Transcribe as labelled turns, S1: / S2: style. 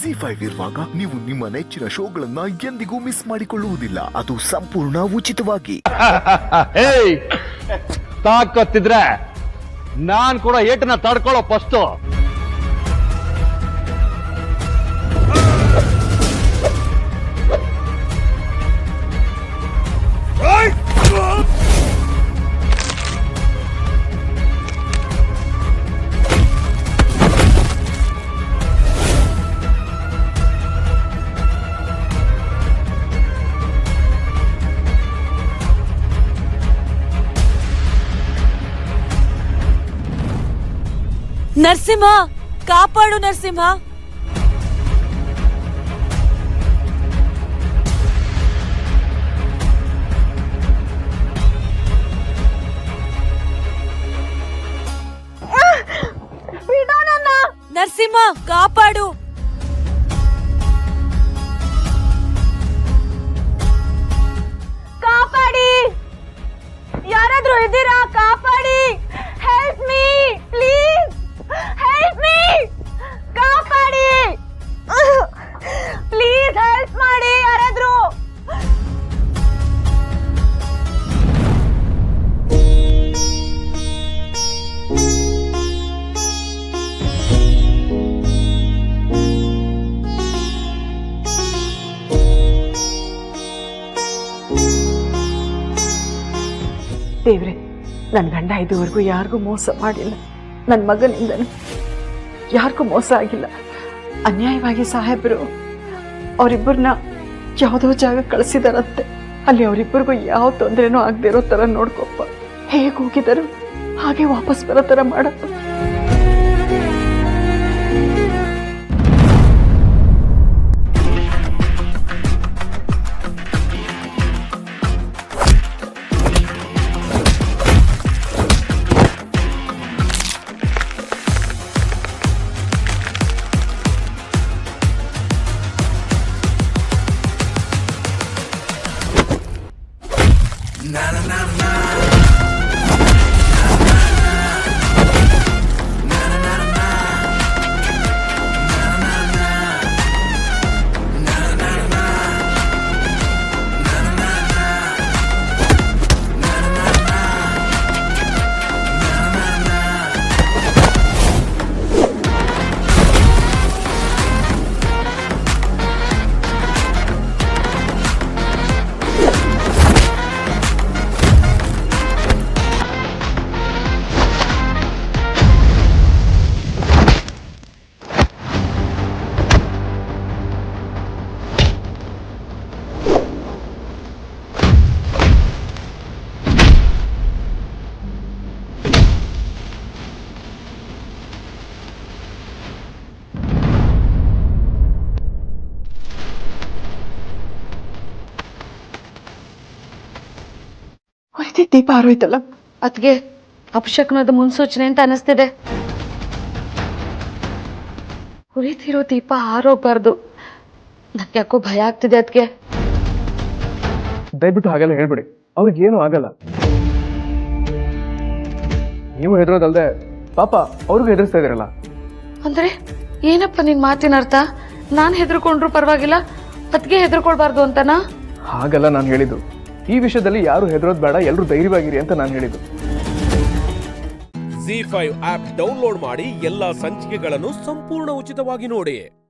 S1: Z5 ಇರುವಾಗ ನೀವು ನಿಮ್ಮ ನೆಚ್ಚಿನ ಶೋಗಳನ್ನ ಎಂದಿಗೂ ಮಿಸ್ ಮಾಡಿಕೊಳ್ಳುವುದಿಲ್ಲ. ಅದು ಸಂಪೂರ್ಣ ಉಚಿತವಾಗಿ.
S2: ತಾಕತ್ತಿದ್ರೆ ನಾನ್ ಕೂಡ ಏಟನ್ನ ತಡ್ಕೊಳ್ಳೋ ಫಸ್ಟ್.
S3: ನರಸಿಂಹ, ಕಾಪಾಡು ನರಸಿಂಹ. ನರಸಿಂಹ, ಕಾಪಾಡು. ಕಾಪಾಡಿ, ಯಾರಾದ್ರೂ ಇದ್ದೀರಾ? ಕಾಪಾಡಿ, help me please, help me, ಕಾಪಾಡಿ ಪ್ಲೀಸ್, ಹೆಲ್ಪ್ ಮಾಡಿ ಯಾರಾದ್ರೂ.
S4: ದೇವ್ರೆ, ನನ್ನ ಗಂಡ ಇದುವರೆಗೂ ಯಾರಿಗೂ ಮೋಸ ಮಾಡಿಲ್ಲ. ನನ್ನ ಮಗನಿಂದನೂ ಯಾರಿಗೂ ಮೋಸ ಆಗಿಲ್ಲ. ಅನ್ಯಾಯವಾಗಿ ಸಾಹೇಬರು ಅವರಿಬ್ಬರನ್ನ ಯಾವುದೋ ಜಾಗ ಕಳಿಸಿದಾರಂತೆ. ಅಲ್ಲಿ ಅವರಿಬ್ಬರಿಗೂ ಯಾವ ತೊಂದರೆನೂ ಆಗದೆ ಇರೋ ಥರ ನೋಡ್ಕೊಪ್ಪ. ಹೇಗೆ ಹೋಗಿದ್ದಾರೋ ಹಾಗೆ ವಾಪಸ್ ಬರೋ ಥರ ಮಾಡಪ್ಪ. ದೀಪ ಆರೋಯ್ತಲ್ಲ.
S5: ಅದ್ಗೆ ಅಪಶಕನದ ಮುನ್ಸೂಚನೆ ಅಂತ ಅನಿಸ್ತಿದೆ. ಉರಿತಿರೋ ದೀಪ ಆರೋಗ್ಬಾರ್ದು. ನನ್ಗೆ ಯಾಕೋ ಭಯ ಆಗ್ತಿದೆ. ಅದ್ಗೆ
S6: ದಯವಿಟ್ಟು ಹಾಗೆಲ್ಲ ಹೇಳ್ಬಿಡಿ, ಅವ್ರಿಗೇನು ಆಗಲ್ಲ. ನೀವು ಹೆದರೋದಲ್ದೆ ಪಾಪ ಅವ್ರಿಗೂ ಹೆದರ್ಸ್ತಾ ಇದ್ದೀರಲ್ಲ.
S5: ಅಂದ್ರೆ ಏನಪ್ಪ ನಿನ್ ಮಾತಿನ ಅರ್ಥ? ನಾನ್ ಹೆದರ್ಕೊಂಡ್ರು ಪರವಾಗಿಲ್ಲ, ಅದ್ಗೆ ಹೆದರ್ಕೊಳ್ಬಾರ್ದು ಅಂತನಾ?
S6: ಹಾಗಲ್ಲ ನಾನು ಹೇಳಿದ್ದು. ಈ ವಿಷಯದಲ್ಲಿ ಯಾರು ಹೆದರೋದ್ ಬೇಡ, ಎಲ್ಲರೂ ಧೈರ್ಯವಾಗಿರಿ ಅಂತ ನಾನು ಹೇಳಿದ್ದು.
S7: Z5 ಆಪ್ ಡೌನ್ಲೋಡ್ ಮಾಡಿ ಎಲ್ಲಾ ಸಂಚಿಕೆಗಳನ್ನು ಸಂಪೂರ್ಣ ಉಚಿತವಾಗಿ ನೋಡಿ.